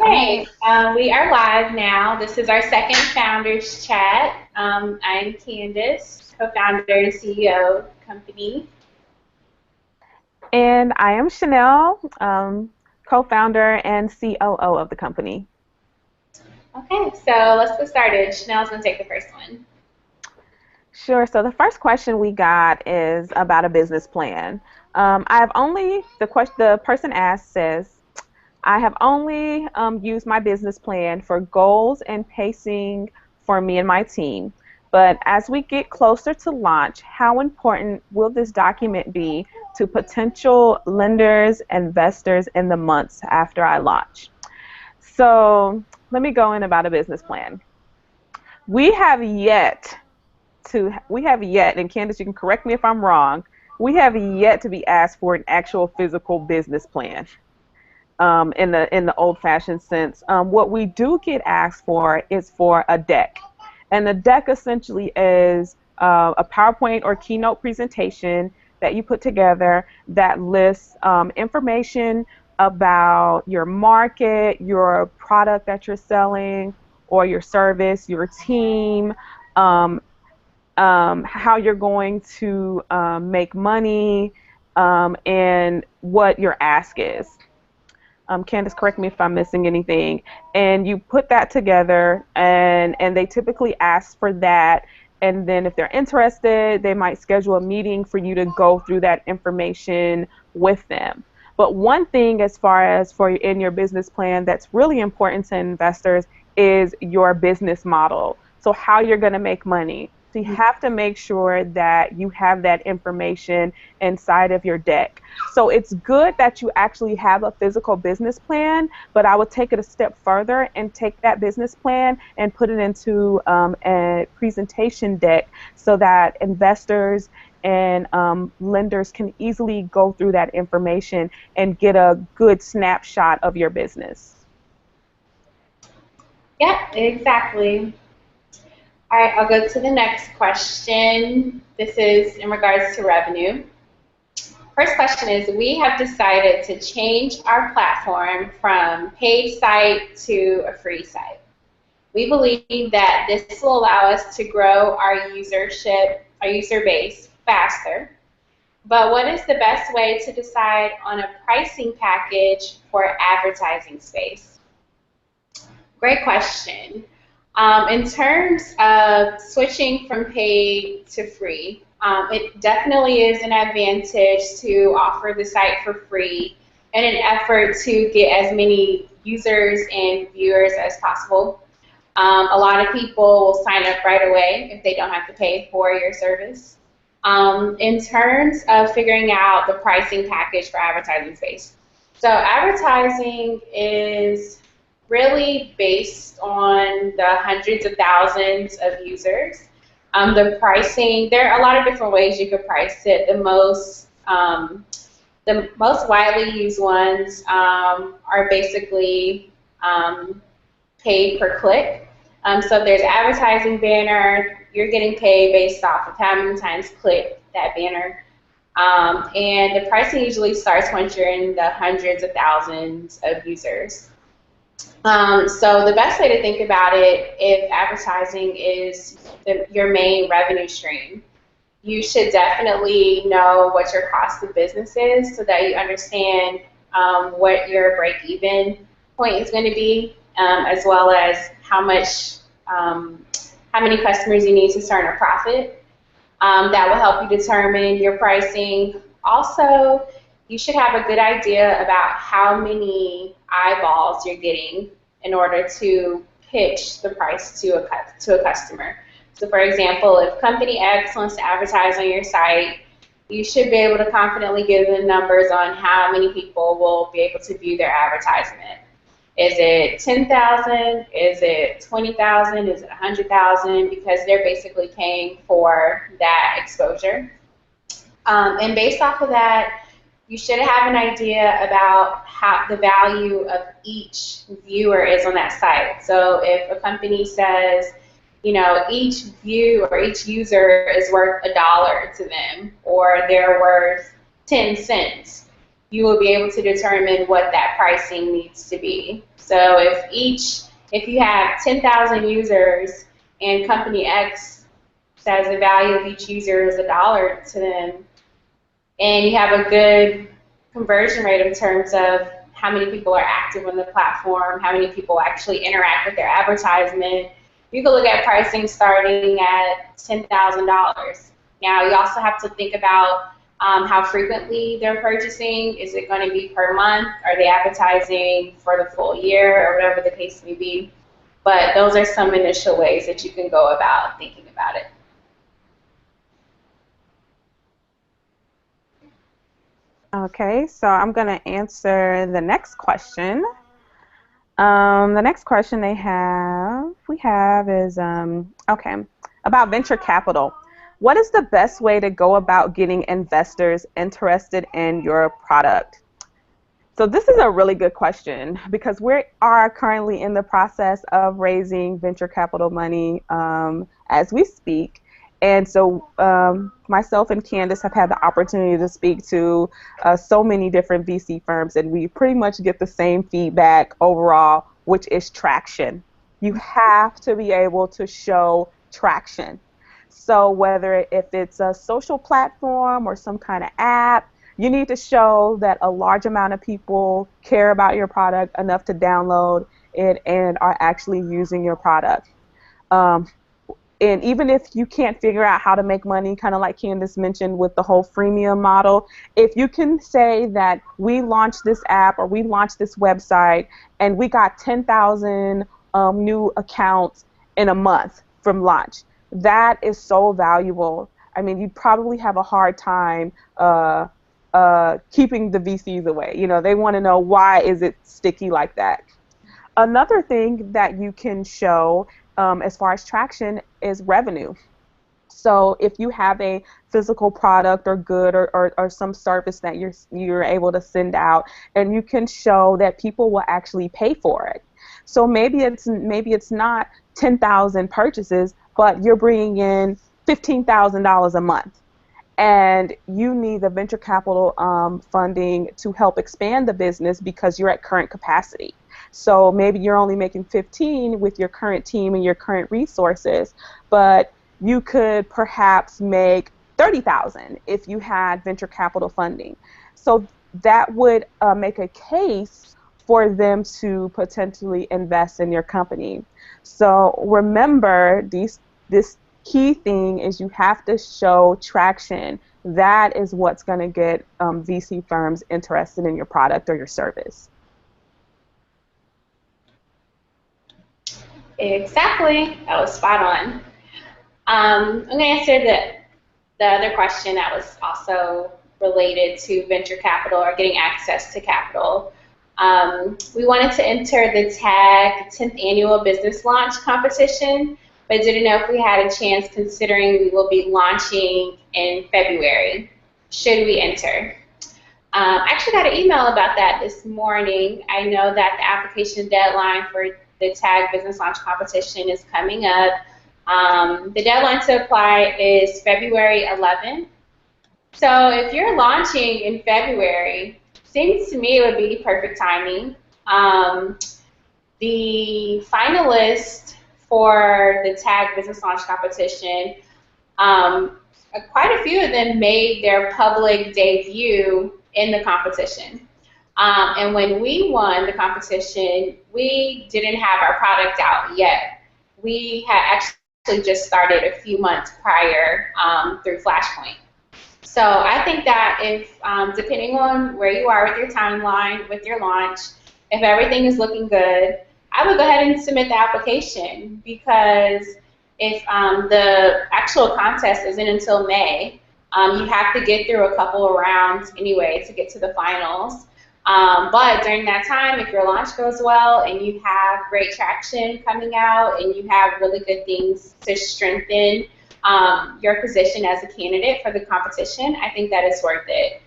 Okay, we are live now. This is our second Founders Chat. I'm Candace, co-founder and CEO of the company. And I am Chanel, co-founder and COO of the company. Okay, so let's get started. Chanel's going to take the first one. Sure. So the first question we got is about a business plan. The person asked says, I have only used my business plan for goals and pacing for me and my team. But as we get closer to launch, how important will this document be to potential lenders, investors in the months after I launch? So let me go in about a business plan. We have yet and Candace, you can correct me if I'm wrong, we have yet to be asked for an actual physical business plan. In the old-fashioned sense. What we do get asked for is for a deck, and the deck essentially is a PowerPoint or keynote presentation that you put together that lists information about your market, your product that you're selling, or your service, your team, um, how you're going to make money, and what your ask is. Candace, correct me if I'm missing anything. And you put that together, and they typically ask for that. And then if they're interested, they might schedule a meeting for you to go through that information with them. But one thing as far as for in your business plan that's really important to investors is your business model. So how you're going to make money. So you have to make sure that you have that information inside of your deck. So it's good that you actually have a physical business plan, but I would take it a step further and take that business plan and put it into a presentation deck so that investors and lenders can easily go through that information and get a good snapshot of your business. Yeah, exactly. All right, I'll go to the next question. This is in regards to revenue. First question is, we have decided to change our platform from paid site to a free site. We believe that this will allow us to grow our user base faster. But what is the best way to decide on a pricing package for advertising space? Great question. In terms of switching from paid to free, it definitely is an advantage to offer the site for free in an effort to get as many users and viewers as possible. A lot of people will sign up right away if they don't have to pay for your service. In terms of figuring out the pricing package for advertising space, so advertising is really based on the hundreds of thousands of users. The pricing, there are a lot of different ways you could price it. The most widely used ones are basically paid per click. So there's advertising banner, you're getting paid based off of how many times click that banner. And the pricing usually starts once you're in the hundreds of thousands of users. So the best way to think about it, if advertising is your main revenue stream, you should definitely know what your cost of business is so that you understand what your break-even point is going to be, as well as how many customers you need to turn a profit. That will help you determine your pricing. Also, you should have a good idea about how many eyeballs you're getting in order to pitch the price to a customer. So for example, if company X wants to advertise on your site, you should be able to confidently give them numbers on how many people will be able to view their advertisement. Is it 10,000? Is it 20,000? Is it 100,000? Because they're basically paying for that exposure. And based off of that, you should have an idea about how the value of each viewer is on that site. So if a company says, each view or each user is worth $1 to them, or they're worth 10 cents, you will be able to determine what that pricing needs to be. So if you have 10,000 users and company X says the value of each user is $1 to them, and you have a good conversion rate in terms of how many people are active on the platform, how many people actually interact with their advertisement, you can look at pricing starting at $10,000. Now, you also have to think about how frequently they're purchasing. Is it going to be per month? Are they advertising for the full year, or whatever the case may be? But those are some initial ways that you can go about thinking about it. Okay, so I'm going to answer the next question. The next question we have is, okay, about venture capital. What is the best way to go about getting investors interested in your product? So this is a really good question because we are currently in the process of raising venture capital money as we speak. And so myself and Candace have had the opportunity to speak to so many different VC firms, and we pretty much get the same feedback overall, which is traction. You have to be able to show traction. So whether if it's a social platform or some kind of app, you need to show that a large amount of people care about your product enough to download it and are actually using your product. And even if you can't figure out how to make money, kind of like Candace mentioned with the whole freemium model, if you can say that we launched this app or we launched this website and we got 10,000 new accounts in a month from launch, that is so valuable. I mean, you probably have a hard time keeping the VCs away. You know, they want to know why is it sticky like that. Another thing that you can show as far as traction is revenue. So if you have a physical product or good or some service that you're able to send out, and you can show that people will actually pay for it. So maybe it's not 10,000 purchases, but you're bringing in $15,000 a month. And you need the venture capital funding to help expand the business because you're at current capacity. So maybe you're only making 15 with your current team and your current resources, but you could perhaps make 30,000 if you had venture capital funding. So that would make a case for them to potentially invest in your company. So remember, this key thing is you have to show traction. That is what's going to get VC firms interested in your product or your service. Exactly. That was spot on. I'm going to answer the other question that was also related to venture capital or getting access to capital. We wanted to enter the TAG 10th Annual Business Launch Competition, but didn't know if we had a chance considering we will be launching in February. Should we enter? I actually got an email about that this morning. I know that the application deadline for the TAG Business Launch Competition is coming up. The deadline to apply is February 11th. So if you're launching in February, seems to me it would be perfect timing. The finalists for the TAG Business Launch Competition, quite a few of them made their public debut in the competition. And when we won the competition, we didn't have our product out yet. We had actually just started a few months prior through Flashpoint. So I think that if, depending on where you are with your timeline, with your launch, if everything is looking good, I would go ahead and submit the application, because if the actual contest isn't until May, you have to get through a couple of rounds anyway to get to the finals. But during that time, if your launch goes well and you have great traction coming out and you have really good things to strengthen your position as a candidate for the competition, I think that is worth it.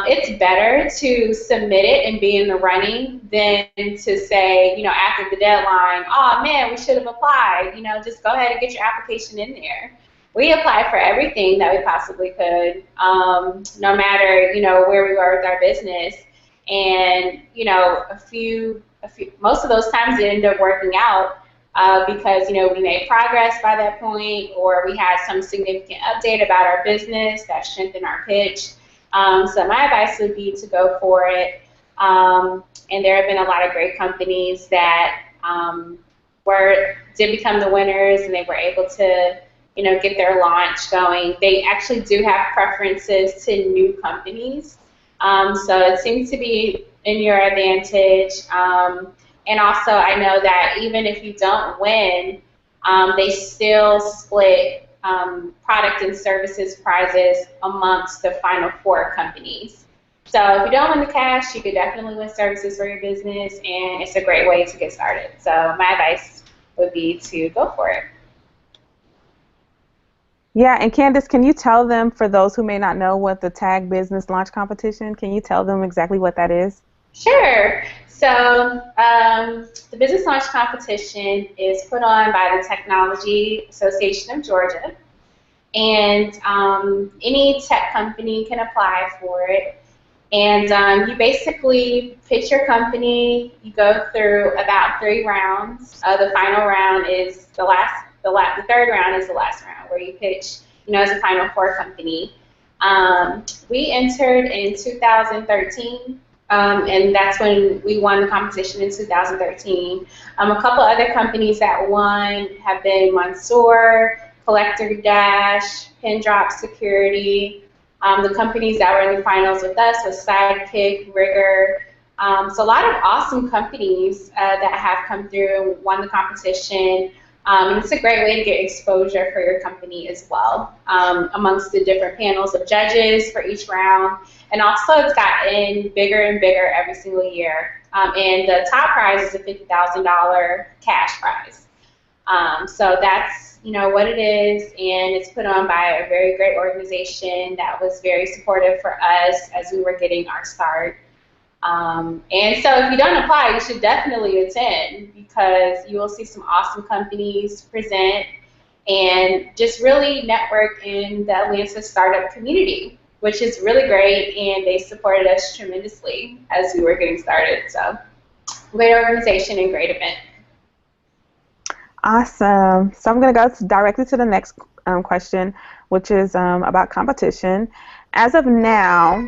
It's better to submit it and be in the running than to say, after the deadline, oh man, we should have applied. Just go ahead and get your application in there. we applied for everything that we possibly could, no matter, where we were with our business. And, most of those times it ended up working out because, we made progress by that point, or we had some significant update about our business that strengthened our pitch. So my advice would be to go for it. And there have been a lot of great companies that did become the winners, and they were able to, get their launch going. They actually do have preferences to new companies. So it seems to be in your advantage. And also, I know that even if you don't win, they still split product and services prizes amongst the final 4 companies. So if you don't win the cash, you could definitely win services for your business, and it's a great way to get started. So my advice would be to go for it. Yeah, and Candace, can you tell them, for those who may not know, what the Tag Business Launch Competition, can you tell them exactly what that is? Sure. So the Business Launch Competition is put on by the Technology Association of Georgia, and any tech company can apply for it. And you basically pitch your company. You go through about 3 rounds. The final round is the third round is the last round, where you pitch, as a final 4 company. We entered in 2013. And that's when we won the competition in 2013. A couple other companies that won have been Mansour, Collector Dash, Pindrop Security. The companies that were in the finals with us was Sidekick, Rigger. So a lot of awesome companies that have come through and won the competition. And it's a great way to get exposure for your company as well, amongst the different panels of judges for each round. And also, it's gotten bigger and bigger every single year. And the top prize is a $50,000 cash prize. So that's, what it is, and it's put on by a very great organization that was very supportive for us as we were getting our start. And so if you don't apply, you should definitely attend, because you will see some awesome companies present and just really network in the Atlanta startup community, which is really great, and they supported us tremendously as we were getting started. So great organization and great event. Awesome. So I'm going to go directly to the next question, which is about competition. As of now,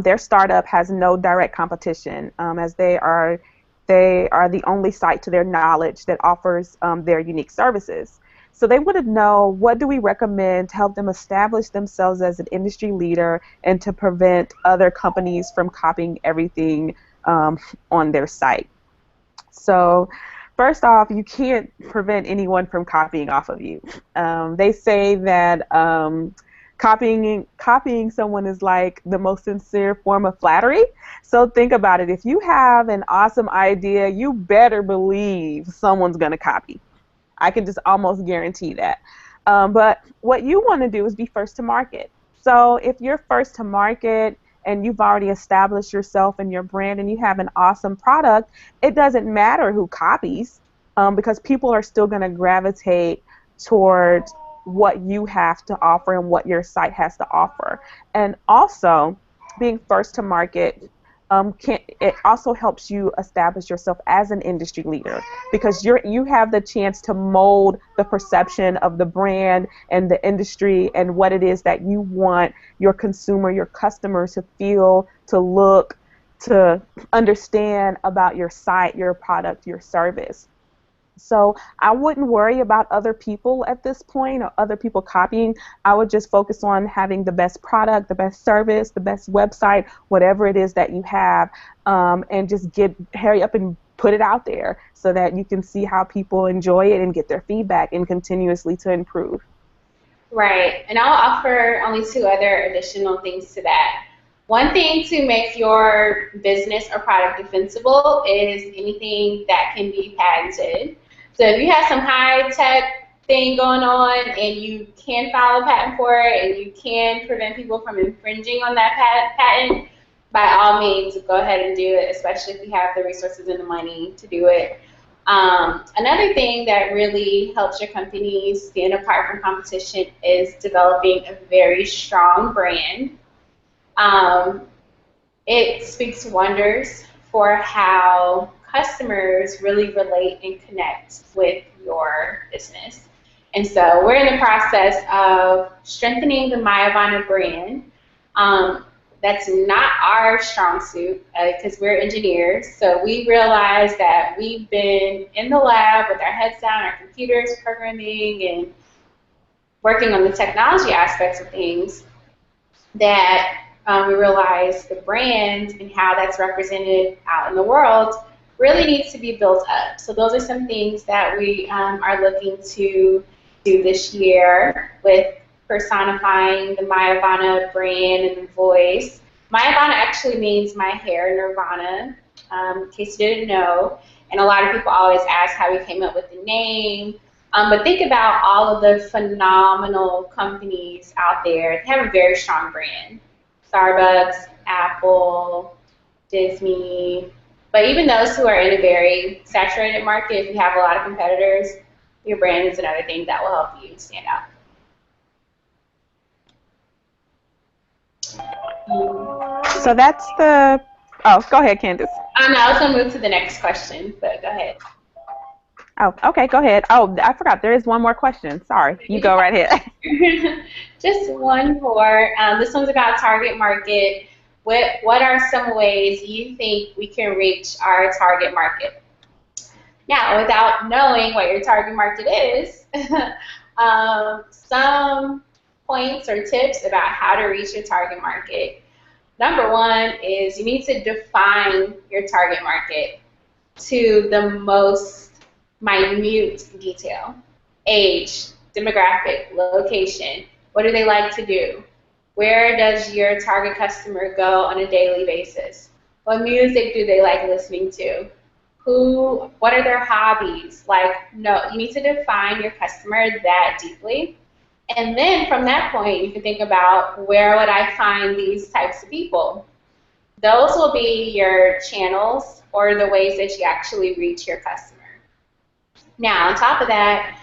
their startup has no direct competition, as they are the only site to their knowledge that offers their unique services. So they want to know, what do we recommend to help them establish themselves as an industry leader and to prevent other companies from copying everything on their site? So first off, you can't prevent anyone from copying off of you. They say that copying someone is like the most sincere form of flattery. So think about it. If you have an awesome idea, you better believe someone's going to copy. I can just almost guarantee that. But what you want to do is be first to market. So if you're first to market and you've already established yourself and your brand and you have an awesome product, it doesn't matter who copies, because people are still going to gravitate towards what you have to offer and what your site has to offer. And also, being first to market, it also helps you establish yourself as an industry leader, because you have the chance to mold the perception of the brand and the industry and what it is that you want your consumer, your customers to feel, to look, to understand about your site, your product, your service. So I wouldn't worry about other people at this point, or other people copying. I would just focus on having the best product, the best service, the best website, whatever it is that you have, and just hurry up and put it out there so that you can see how people enjoy it and get their feedback and continuously to improve. Right, and I'll offer only 2 other additional things to that. One thing to make your business or product defensible is anything that can be patented. So if you have some high-tech thing going on and you can file a patent for it and you can prevent people from infringing on that patent, by all means, go ahead and do it, especially if you have the resources and the money to do it. Another thing that really helps your company stand apart from competition is developing a very strong brand. Um, it speaks wonders for how customers really relate and connect with your business. And so we're in the process of strengthening the Myavana brand. Um, that's not our strong suit because we're engineers. So we realized that we've been in the lab with our heads down, our computers, programming, and working on the technology aspects of things that we realize the brand and how that's represented out in the world really needs to be built up. So those are some things that we are looking to do this year with personifying the Myavana brand and voice. Myavana actually means my hair nirvana, in case you didn't know. And a lot of people always ask how we came up with the name. But think about all of the phenomenal companies out there. They have a very strong brand. Starbucks, Apple, Disney. But even those who are in a very saturated market, if you have a lot of competitors, your brand is another thing that will help you stand out. So that's the, oh, go ahead, Candace. No, I was going to move to the next question, but go ahead. Oh, okay, go ahead. Oh, I forgot. There is one more question. Sorry. You go right ahead. Just one more. This one's about target market. What are some ways you think we can reach our target market? Now, without knowing what your target market is, some points or tips about how to reach your target market. Number one is you need to define your target market to the most minute detail. Age, demographic, location, what do they like to do? Where does your target customer go on a daily basis? What music do they like listening to? What are their hobbies? No, you need to define your customer that deeply. And then from that point, you can think about where would I find these types of people? Those will be your channels or the ways that you actually reach your customer. Now, on top of that,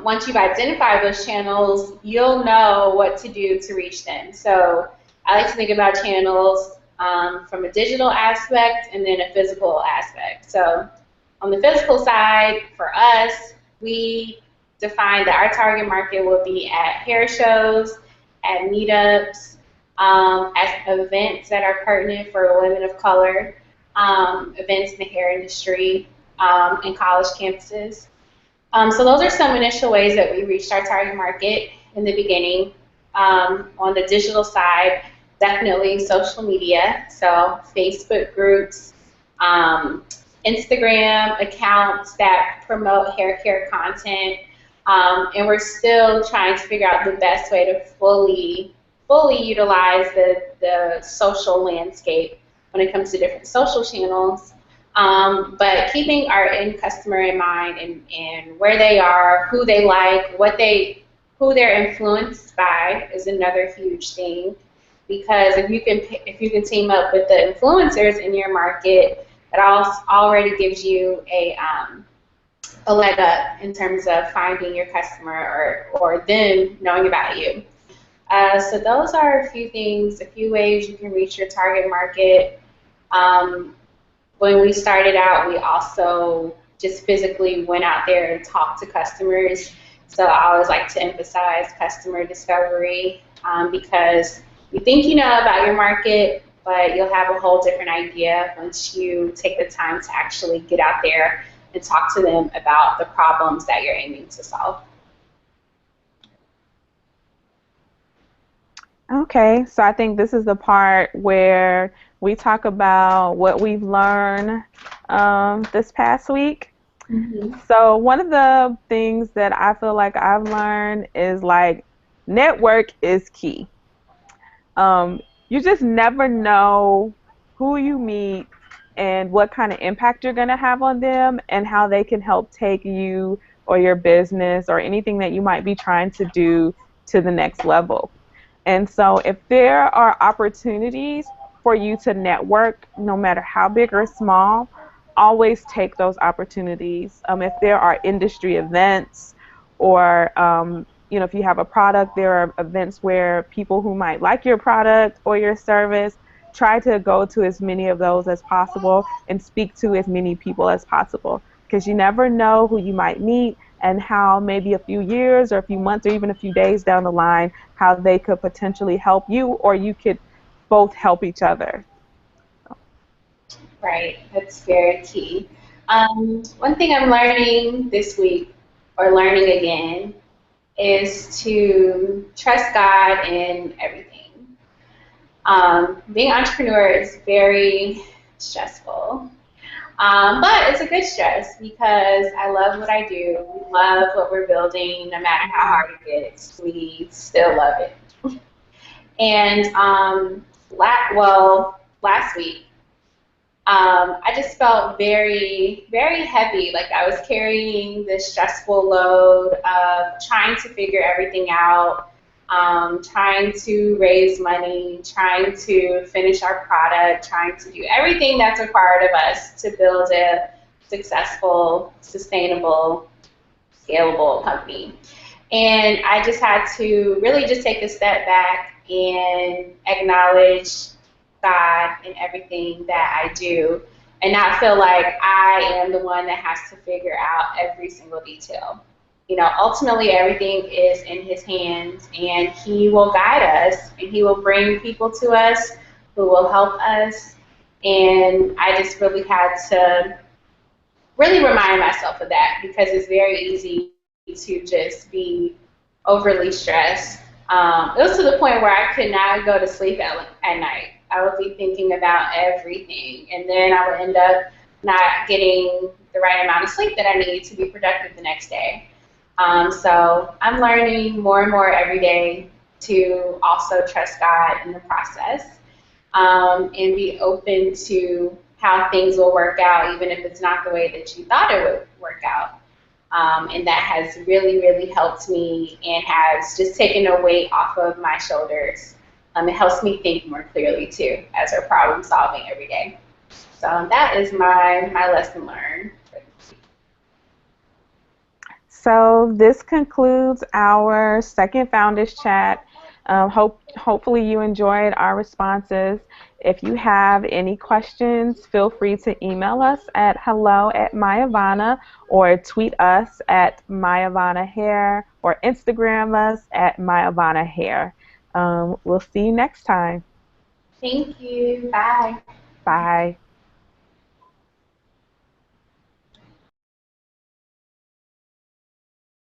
once you've identified those channels, you'll know what to do to reach them. So I like to think about channels from a digital aspect and then a physical aspect. So on the physical side, for us, we define that our target market will be at hair shows, at meetups, at events that are pertinent for women of color, events in the hair industry, and college campuses. So those are some initial ways that we reached our target market in the beginning. On the digital side, definitely social media, so Facebook groups, Instagram accounts that promote hair care content, and we're still trying to figure out the best way to fully utilize the social landscape when it comes to different social channels. But keeping our end customer in mind and where they are, who they like, who they're influenced by is another huge thing. Because if you can team up with the influencers in your market, it already gives you a leg up in terms of finding your customer or them knowing about you. So those are a few things, a few ways you can reach your target market. When we started out, we also just physically went out there and talked to customers. So I always like to emphasize customer discovery because you think you know about your market, but you'll have a whole different idea once you take the time to actually get out there and talk to them about the problems that you're aiming to solve. Okay, so I think this is the part where we talk about what we've learned this past week. Mm-hmm. So one of the things that I feel like I've learned is network is key. You just never know who you meet and what kind of impact you're going to have on them and how they can help take you or your business or anything that you might be trying to do to the next level. And so if there are opportunities for you to network, no matter how big or small, always take those opportunities. If there are industry events or if you have a product, there are events where people who might like your product or your service, try to go to as many of those as possible and speak to as many people as possible, because you never know who you might meet and how maybe a few years or a few months or even a few days down the line, how they could potentially help you or you could both help each other. Right, that's very key. One thing I'm learning this week, or learning again, is to trust God in everything. Being an entrepreneur is very stressful, but it's a good stress because I love what I do. We love what we're building, no matter how hard it gets. We still love it. And last week, I just felt very, very heavy. Like I was carrying this stressful load of trying to figure everything out, trying to raise money, trying to finish our product, trying to do everything that's required of us to build a successful, sustainable, scalable company. And I just had to really just take a step back and acknowledge God in everything that I do and not feel like I am the one that has to figure out every single detail. You know, ultimately everything is in His hands and He will guide us and He will bring people to us who will help us. And I just really had to really remind myself of that because it's very easy to just be overly stressed. It was to the point where I could not go to sleep at night. I would be thinking about everything, and then I would end up not getting the right amount of sleep that I need to be productive the next day. So I'm learning more and more every day to also trust God in the process, and be open to how things will work out, even if it's not the way that you thought it would work out. And that has really, really helped me and has just taken a weight off of my shoulders. It helps me think more clearly too as we're problem solving every day. So that is my lesson learned. So this concludes our second Founders Chat. Hopefully you enjoyed our responses. If you have any questions, feel free to email us at hello@Myavana or tweet us at Myavana Hair or Instagram us at Myavana Hair. We'll see you next time. Thank you. Bye. Bye.